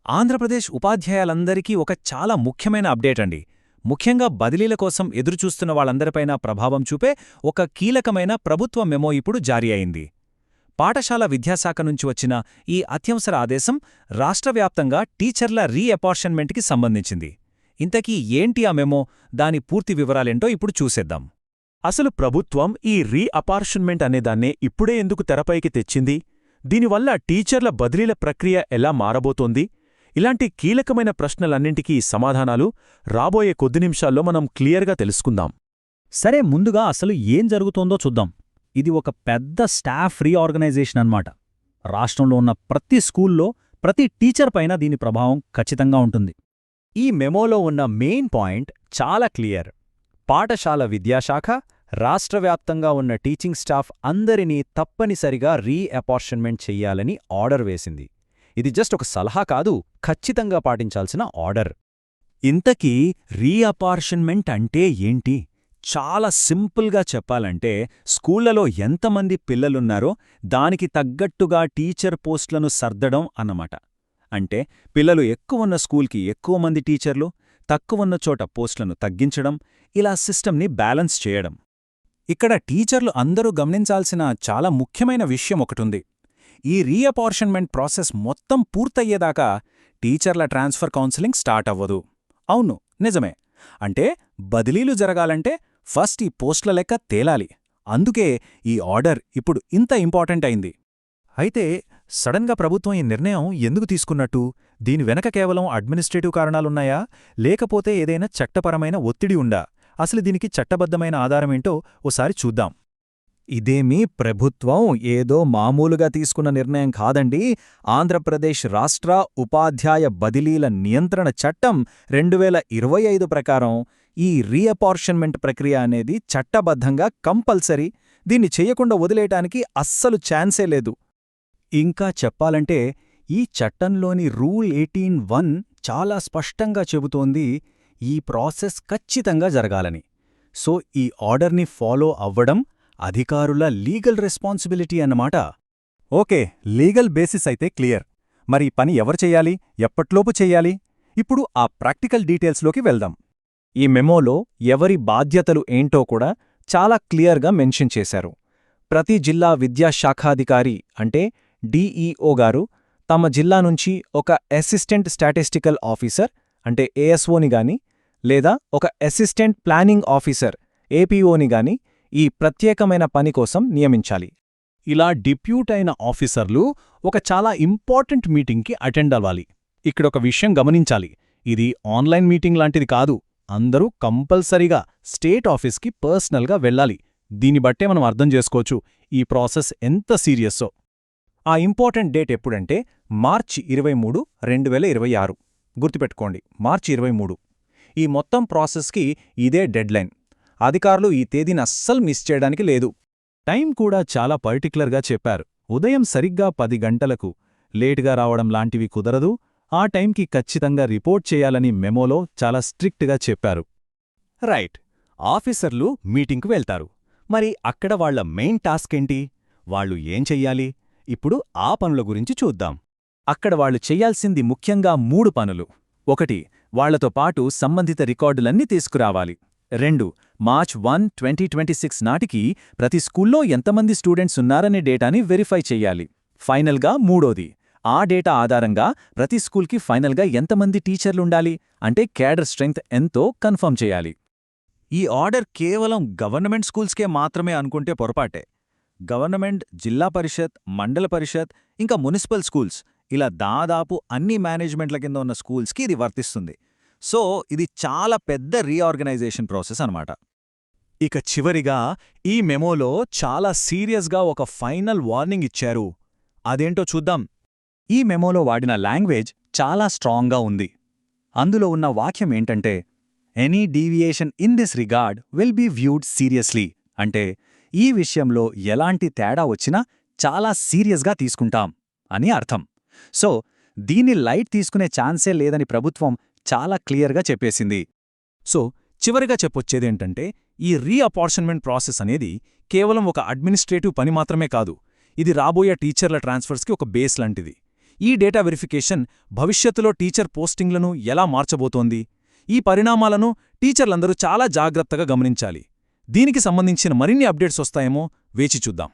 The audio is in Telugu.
ఆంధ్రప్రదేశ్ ఉపాధ్యాయులందరికీ ఒక చాలా ముఖ్యమైన అప్డేట్ అండి. ముఖ్యంగా బదిలీల కోసం ఎదురుచూస్తున్న వాళ్ళందరిపైన ప్రభావం చూపే ఒక కీలకమైన ప్రభుత్వ మెమో ఇప్పుడు జారీ అయింది. పాఠశాల విద్యాశాఖ నుంచి వచ్చిన ఈ అత్యవసర ఆదేశం రాష్ట్రవ్యాప్తంగా టీచర్ల రీఅపార్షన్మెంట్కి సంబంధించింది. ఇంతకీ ఏంటి ఆ మెమో, దాని పూర్తి వివరాలేంటో ఇప్పుడు చూసేద్దాం. అసలు ప్రభుత్వం ఈ రీఅపార్షన్మెంట్ అనేదాన్నే ఇప్పుడే ఎందుకు తెరపైకి తెచ్చింది? దీనివల్ల టీచర్ల బదిలీల ప్రక్రియ ఎలా మారబోతోంది? ఇలాంటి కీలకమైన ప్రశ్నలన్నింటికీ సమాధానాలు రాబోయే కొద్ది నిమిషాల్లో మనం క్లియర్గా తెలుసుకుందాం. సరే, ముందుగా అసలు ఏం జరుగుతోందో చూద్దాం. ఇది ఒక పెద్ద స్టాఫ్ రీఆర్గనైజేషన్ అన్నమాట. రాష్ట్రంలో ఉన్న ప్రతి స్కూల్లో ప్రతి టీచర్ పైన దీని ప్రభావం ఖచ్చితంగా ఉంటుంది. ఈ మెమోలో ఉన్న మెయిన్ పాయింట్ చాలా క్లియర్. పాఠశాల విద్యాశాఖ రాష్ట్రవ్యాప్తంగా ఉన్న టీచింగ్ స్టాఫ్ అందరినీ తప్పనిసరిగా రీఅపార్షన్మెంట్ చెయ్యాలని ఆర్డర్ వేసింది. ఇది జస్ట్ ఒక సలహా కాదు, ఖచ్చితంగా పాటించాల్సిన ఆర్డర్. ఇంతకీ రీఅపార్షన్మెంట్ అంటే ఏంటి? చాలా సింపుల్గా చెప్పాలంటే, స్కూళ్లలో ఎంతమంది పిల్లలున్నారో దానికి తగ్గట్టుగా టీచర్ పోస్టులను సర్దడం అన్నమాట. అంటే పిల్లలు ఎక్కువున్న స్కూల్కి ఎక్కువ మంది టీచర్లు, తక్కువున్న చోట పోస్టులను తగ్గించడం, ఇలా సిస్టమ్ని బ్యాలెన్స్ చేయడం. ఇక్కడ టీచర్లు అందరూ గమనించాల్సిన చాలా ముఖ్యమైన విషయం ఒకటుంది. ఈ రీఅపార్షన్మెంట్ ప్రాసెస్ మొత్తం పూర్తయ్యేదాకా టీచర్ల ట్రాన్స్ఫర్ కౌన్సిలింగ్ స్టార్ట్ అవ్వదు. అవును, నిజమే. అంటే బదిలీలు జరగాలంటే ఫస్ట్ ఈ పోస్టుల లెక్క తేలాలి. అందుకే ఈ ఆర్డర్ ఇప్పుడు ఇంత ఇంపార్టెంట్ అయింది. అయితే సడన్గా ప్రభుత్వం ఈ నిర్ణయం ఎందుకు తీసుకున్నట్టు? దీని వెనక కేవలం అడ్మినిస్ట్రేటివ్ కారణాలున్నాయా, లేకపోతే ఏదైనా చట్టపరమైన ఒత్తిడి ఉందా? అసలు దీనికి చట్టబద్ధమైన ఆధారమేంటో ఓసారి చూద్దాం. ఇదేమీ ప్రభుత్వం ఏదో మామూలుగా తీసుకున్న నిర్ణయం కాదండి. ఆంధ్రప్రదేశ్ రాష్ట్ర ఉపాధ్యాయ బదిలీల నియంత్రణ చట్టం 2025 ప్రకారం ఈ రీఅపార్షన్మెంట్ ప్రక్రియ అనేది చట్టబద్ధంగా కంపల్సరీ. దీన్ని చెయ్యకుండా వదిలేయటానికి అస్సలు ఛాన్సే లేదు. ఇంకా చెప్పాలంటే ఈ చట్టంలోని రూల్ 18(1) చాలా స్పష్టంగా చెబుతోంది ఈ ప్రాసెస్ ఖచ్చితంగా జరగాలని. సో ఈ ఆర్డర్ని ఫాలో అవ్వడం అధికారుల లీగల్ రెస్పాన్సిబిలిటీ అన్నమాట. ఓకే, లీగల్ బేసిస్ అయితే క్లియర్. మరి పని ఎవరు చెయ్యాలి, ఎప్పట్లోపు చెయ్యాలి? ఇప్పుడు ఆ ప్రాక్టికల్ డీటెయిల్స్లోకి వెళ్దాం. ఈ మెమోలో ఎవరి బాధ్యతలు ఏంటో కూడా చాలా క్లియర్గా మెన్షన్ చేశారు. ప్రతి జిల్లా విద్యాశాఖాధికారి అంటే డీఈఓ గారు తమ జిల్లా నుంచి ఒక అసిస్టెంట్ స్టాటిస్టికల్ ఆఫీసర్ అంటే ఏఎస్ఓని గాని, లేదా ఒక అసిస్టెంట్ ప్లానింగ్ ఆఫీసర్ ఏపీఓని గాని ఈ ప్రత్యేకమైన పని కోసం నియమించాలి. ఇలా డిప్యూట్ అయిన ఆఫీసర్లు ఒక చాలా ఇంపార్టెంట్ మీటింగ్కి అటెండ్ అవ్వాలి. ఇక్కడొక విషయం గమనించాలి, ఇది ఆన్లైన్ మీటింగ్ లాంటిది కాదు. అందరూ కంపల్సరీగా స్టేట్ ఆఫీస్కి పర్సనల్గా వెళ్ళాలి. దీన్ని బట్టే మనం అర్థం చేసుకోవచ్చు ఈ ప్రాసెస్ ఎంత సీరియస్సో. ఆ ఇంపార్టెంట్ డేట్ ఎప్పుడంటే మార్చి 23, 2026. గుర్తుపెట్టుకోండి, మార్చి 23. ఈ మొత్తం ప్రాసెస్కి ఇదే డెడ్లైన్. అధికారులు ఈ తేదీని అస్సలు మిస్ చేయడానికి లేదు. టైం కూడా చాలా పర్టిక్యులర్గా చెప్పారు. ఉదయం సరిగ్గా 10 గంటలకు. లేటుగా రావడం లాంటివి కుదరదు. ఆ టైంకి ఖచ్చితంగా రిపోర్ట్ చేయాలని మెమోలో చాలా స్ట్రిక్ట్గా చెప్పారు. రైట్, ఆఫీసర్లు మీటింగ్కు వెళ్తారు. మరి అక్కడ వాళ్ల మెయిన్ టాస్క్ ఏంటి? వాళ్ళు ఏం చెయ్యాలి? ఇప్పుడు ఆ పనుల గురించి చూద్దాం. అక్కడ వాళ్ళు చెయ్యాల్సింది ముఖ్యంగా 3 పనులు. 1. వాళ్లతో పాటు సంబంధిత రికార్డులన్నీ తీసుకురావాలి. 2. మార్చ్ 1, 2026 నాటికి ప్రతి స్కూల్లో ఎంతమంది స్టూడెంట్స్ ఉన్నారనే డేటాని వెరిఫై చెయ్యాలి. ఫైనల్గా 3. ఆ డేటా ఆధారంగా ప్రతి స్కూల్కి ఫైనల్గా ఎంతమంది టీచర్లుండాలి అంటే క్యాడర్ స్ట్రెంగ్త్ ఎంతో కన్ఫర్మ్ చేయాలి. ఈ ఆర్డర్ కేవలం గవర్నమెంట్ స్కూల్స్కే మాత్రమే అనుకుంటే పొరపాటే. గవర్నమెంట్, జిల్లా పరిషత్, మండల పరిషత్, ఇంకా మున్సిపల్ స్కూల్స్, ఇలా దాదాపు అన్ని మేనేజ్మెంట్ల కింద ఉన్న స్కూల్స్కి ఇది వర్తిస్తుంది. సో ఇది చాలా పెద్ద రీఆర్గనైజేషన్ ప్రాసెస్ అన్నమాట. ఇక చివరిగా ఈ మెమోలో చాలా సీరియస్గా ఒక ఫైనల్ వార్నింగ్ ఇచ్చారు. అదేంటో చూద్దాం. ఈ మెమోలో వాడిన లాంగ్వేజ్ చాలా స్ట్రాంగ్గా ఉంది. అందులో ఉన్న వాక్యం ఏంటంటే, any deviation in this regard will be viewed seriously. అంటే ఈ విషయంలో ఎలాంటి తేడా వచ్చినా చాలా సీరియస్గా తీసుకుంటాం అని అర్థం. సో దీన్ని లైట్ తీసుకునే ఛాన్సే లేదని ప్రభుత్వం చాలా క్లియర్గా చెప్పేసింది. సో చివరిగా చెప్పొచ్చేదేంటంటే, ఈ రీఅపార్షన్మెంట్ ప్రాసెస్ అనేది కేవలం ఒక అడ్మినిస్ట్రేటివ్ పని మాత్రమే కాదు. ఇది రాబోయే టీచర్ల ట్రాన్స్ఫర్స్కి ఒక బేస్ లాంటిది. ఈ డేటా వెరిఫికేషన్ భవిష్యత్తులో టీచర్ పోస్టింగ్లను ఎలా మార్చబోతోంది? ఈ పరిణామాలను టీచర్లందరూ చాలా జాగ్రత్తగా గమనించాలి. దీనికి సంబంధించిన మరిన్ని అప్డేట్స్ వస్తాయేమో వేచి చూద్దాం.